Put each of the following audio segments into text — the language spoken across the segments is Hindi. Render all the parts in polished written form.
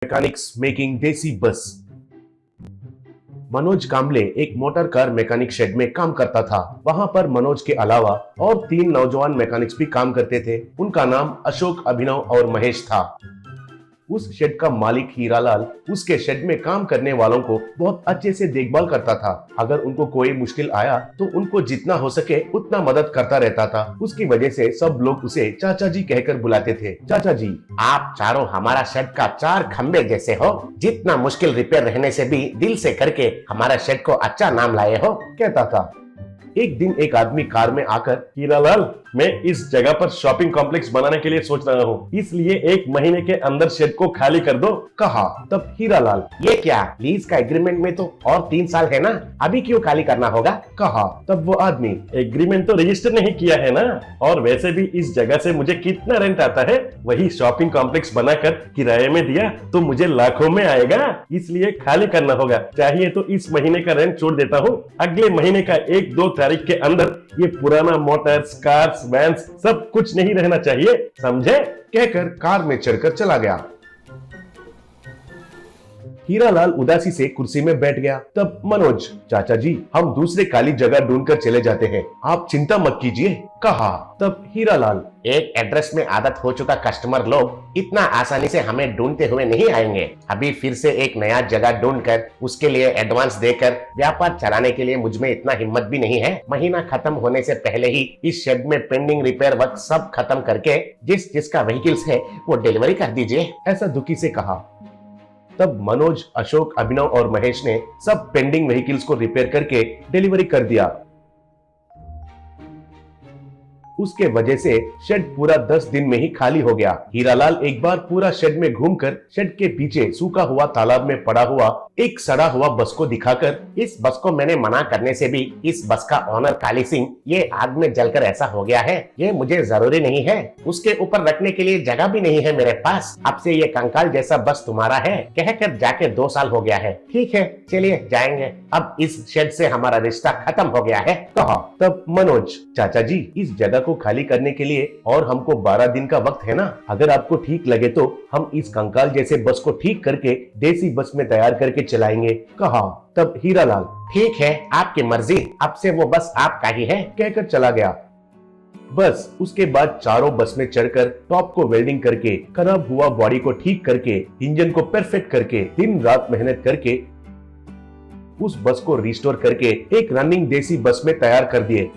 मैकेनिक्स मेकिंग देसी बस। मनोज कांबले एक मोटर कार मैकेनिक शेड में काम करता था। वहां पर मनोज के अलावा और 3 नौजवान मैकेनिक्स भी काम करते थे। उनका नाम अशोक, अभिनव और महेश था। उस शेड का मालिक हीरालाल उसके शेड में काम करने वालों को बहुत अच्छे से देखभाल करता था। अगर उनको कोई मुश्किल आया तो उनको जितना हो सके उतना मदद करता रहता था। उसकी वजह से सब लोग उसे चाचा जी कहकर बुलाते थे। चाचा जी, आप चारों हमारा शेड का 4 खंबे जैसे हो। जितना मुश्किल रिपेयर रहने से भी दिल से करके हमारा शेड को अच्छा नाम लाए हो, कहता था। एक दिन एक आदमी कार में आकर, हीरालाल, मैं इस जगह पर शॉपिंग कॉम्प्लेक्स बनाने के लिए सोच रहा हूँ, इसलिए 1 महीने के अंदर शेड को खाली कर दो, कहा। तब हीरालाल, ये क्या, लीज का एग्रीमेंट में तो और 3 साल है ना, अभी क्यों खाली करना होगा, कहा। तब वो आदमी, एग्रीमेंट तो रजिस्टर नहीं किया है ना, और वैसे भी इस जगह से मुझे कितना रेंट आता है, वही शॉपिंग कॉम्प्लेक्स बनाकर किराए में दिया तो मुझे लाखों में आएगा, इसलिए खाली करना होगा। चाहिए तो इस महीने का रेंट छोड़ देता हूँ, अगले महीने का 1-2 तारीख के अंदर ये पुराना मोटर्स, कार्स, वैन्स सब कुछ नहीं रहना चाहिए, समझे, कहकर कार में चढ़कर चला गया। हीरालाल उदासी से कुर्सी में बैठ गया। तब मनोज, चाचा जी, हम दूसरे खाली जगह ढूंढकर चले जाते हैं, आप चिंता मत कीजिए, कहा। तब हीरालाल, एक एड्रेस में आदत हो चुका कस्टमर लोग इतना आसानी से हमें ढूंढते हुए नहीं आएंगे। अभी फिर से एक नया जगह ढूंढकर उसके लिए एडवांस देकर व्यापार चलाने के लिए मुझ में इतना हिम्मत भी नहीं है। महीना खत्म होने से पहले ही इस शेड में पेंडिंग रिपेयर वर्क सब खत्म करके जिसका व्हीकल्स है वो डिलीवरी कर दीजिए, ऐसा दुखी से कहा। तब मनोज, अशोक, अभिनव और महेश ने सब पेंडिंग व्हीकल्स को रिपेयर करके डिलीवरी कर दिया। उसके वजह से शेड पूरा 10 दिन में ही खाली हो गया। हीरालाल एक बार पूरा शेड में घूमकर शेड के पीछे सूखा हुआ तालाब में पड़ा हुआ एक सड़ा हुआ बस को दिखाकर, इस बस को मैंने मना करने से भी इस बस का ओनर काली सिंह ये आग में जलकर ऐसा हो गया है, ये मुझे जरूरी नहीं है, उसके ऊपर रखने के लिए जगह भी नहीं है मेरे पास, अब से ये कंकाल जैसा बस तुम्हारा है, कहकर जाके 2 साल हो गया है। ठीक है, चलिए जाएंगे, अब इस शेड से हमारा रिश्ता खत्म हो गया है, कहा। तब मनोज, चाचा जी, इस जगह को खाली करने के लिए और हमको 12 दिन का वक्त है ना, अगर आपको ठीक लगे तो हम इस कंकाल जैसे बस को ठीक करके देसी बस में तैयार करके चलाएंगे, कहा। तब हीरालाल, ठीक है, आपकी मर्जी, अब से वो बस आपका ही है, कहकर चला गया। बस उसके बाद चारों बस में चढ़कर टॉप को वेल्डिंग करके, खराब हुआ बॉडी को ठीक करके, इंजन को परफेक्ट करके, दिन रात मेहनत करके उस बस को रिस्टोर करके एक रनिंग देसी बस में तैयार कर दिए।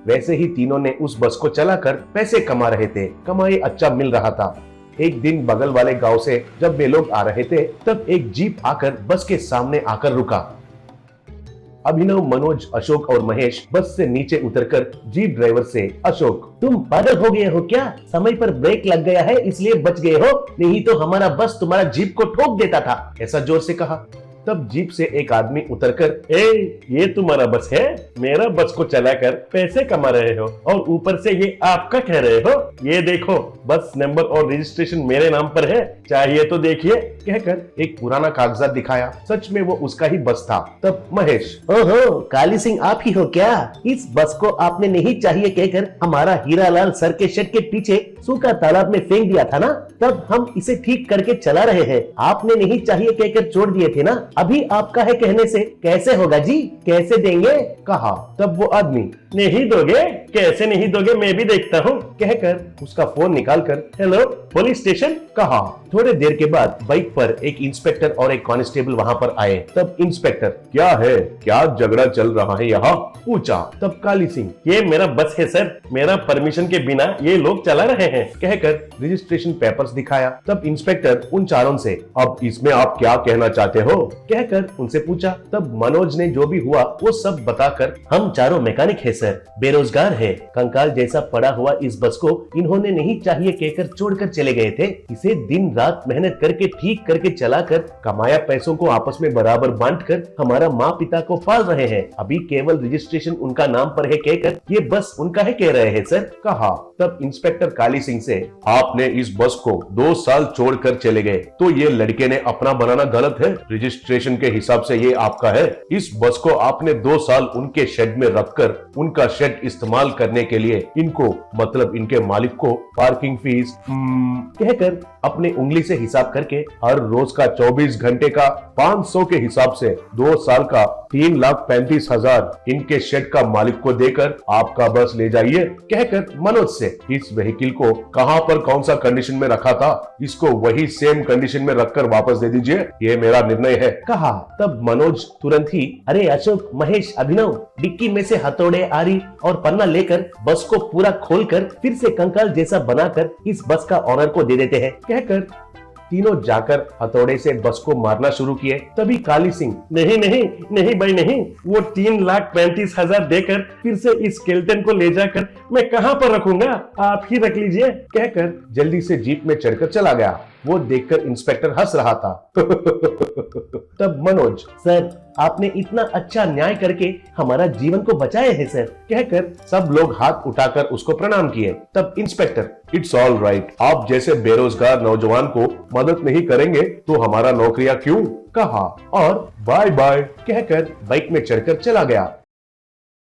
वैसे ही तीनों ने उस बस को चलाकर पैसे कमा रहे थे। कमाई अच्छा मिल रहा था। एक दिन बगल वाले गांव से जब वे लोग आ रहे थे तब एक जीप आकर बस के सामने आकर रुका। अभिनव, मनोज, अशोक और महेश बस से नीचे उतरकर जीप ड्राइवर से, अशोक, तुम पागल हो गए हो क्या, समय पर ब्रेक लग गया है इसलिए बच गए हो, नहीं तो हमारा बस तुम्हारा जीप को ठोक देता था, ऐसा जोर से कहा। तब जीप से एक आदमी उतरकर, ये तुम्हारा बस है, मेरा बस को चलाकर पैसे कमा रहे हो और ऊपर से ये आपका कह रहे हो, ये देखो बस नंबर और रजिस्ट्रेशन मेरे नाम पर है, चाहिए तो देखिए, कहकर एक पुराना कागजात दिखाया। सच में वो उसका ही बस था। तब महेश, ओहो, काली सिंह आप ही हो क्या, इस बस को आपने नहीं चाहिए कहकर हमारा हीरालाल सर के शेड के पीछे सूखा तालाब में फेंक दिया था ना, तब हम इसे ठीक करके चला रहे हैं, आपने नहीं चाहिए कहकर छोड़ दिए थे ना, अभी आपका है कहने से कैसे होगा जी, कैसे देंगे, कहा। तब वो आदमी, नहीं दोगे, कैसे नहीं दोगे, मैं भी देखता हूँ, कहकर उसका फोन निकालकर, हेलो पुलिस स्टेशन, कहा। थोड़े देर के बाद बाइक पर एक इंस्पेक्टर और एक कांस्टेबल वहां पर आए। तब इंस्पेक्टर, क्या है, क्या झगड़ा चल रहा है यहाँ, पूछा। तब काली सिंह, ये मेरा बस है सर, मेरा परमिशन के बिना ये लोग चला रहे हैं, कहकर रजिस्ट्रेशन पेपर्स दिखाया। तब इंस्पेक्टर उन चारों से, अब इसमें आप क्या कहना चाहते हो, कहकर उनसे पूछा। तब मनोज ने जो भी हुआ वो सब बताकर, हम चारों मैकेनिक है सर, बेरोजगार है, कंकाल जैसा पड़ा हुआ इस बस को इन्होंने नहीं चाहिए कहकर छोड़कर चले गए थे, इसे दिन रात मेहनत करके ठीक करके चलाकर कमाया पैसों को आपस में बराबर बांटकर हमारा माँ पिता को पाल रहे हैं, अभी केवल रजिस्ट्रेशन उनका नाम पर है कहकर ये बस उनका है कह रहे हैं सर, कहा। तब इंस्पेक्टर काली सिंह से, आपने इस बस को 2 साल छोड़कर चले गए तो ये लड़के ने अपना बनाना गलत है, रजिस्ट्रेशन रजिस्ट्रेशन के हिसाब से ये आपका है। इस बस को आपने 2 साल उनके शेड में रखकर उनका शेड इस्तेमाल करने के लिए इनको मतलब इनके मालिक को पार्किंग फीस कहकर अपने उंगली से हिसाब करके हर रोज का 24 घंटे का 500 के हिसाब से 2 साल का 3,35,000 इनके शेड का मालिक को देकर आपका बस ले जाइए कहकर मनोज से इस व्हीकल को कहां पर कौन सा कंडीशन में रखा था इसको वही सेम कंडीशन में रखकर वापस दे दीजिए, ये मेरा निर्णय है कहा। तब मनोज तुरंत ही अरे अशोक, महेश, अभिनव, डिक्की में से हथौड़े, आरी और पन्ना लेकर बस को पूरा खोलकर फिर से कंकाल जैसा बनाकर इस बस का ऑनर को दे देते हैं कहकर तीनों जाकर हथौड़े से बस को मारना शुरू किए। तभी काली सिंह नहीं नहीं नहीं भाई नहीं, वो 3,35,000 देकर फिर से इस स्केलेटन को ले जाकर मैं कहां पर रखूंगा, आप ही रख लीजिए कहकर जल्दी से जीप में चढ़कर चला गया। वो देखकर इंस्पेक्टर हंस रहा था। तब मनोज सर, आपने इतना अच्छा न्याय करके हमारा जीवन को बचाया है सर कहकर सब लोग हाथ उठाकर उसको प्रणाम किए। तब इंस्पेक्टर इट्स ऑल राइट, आप जैसे बेरोजगार नौजवान को मदद नहीं करेंगे तो हमारा नौकरियां क्यों कहा और बाय बाय कहकर बाइक में चढ़कर चला गया।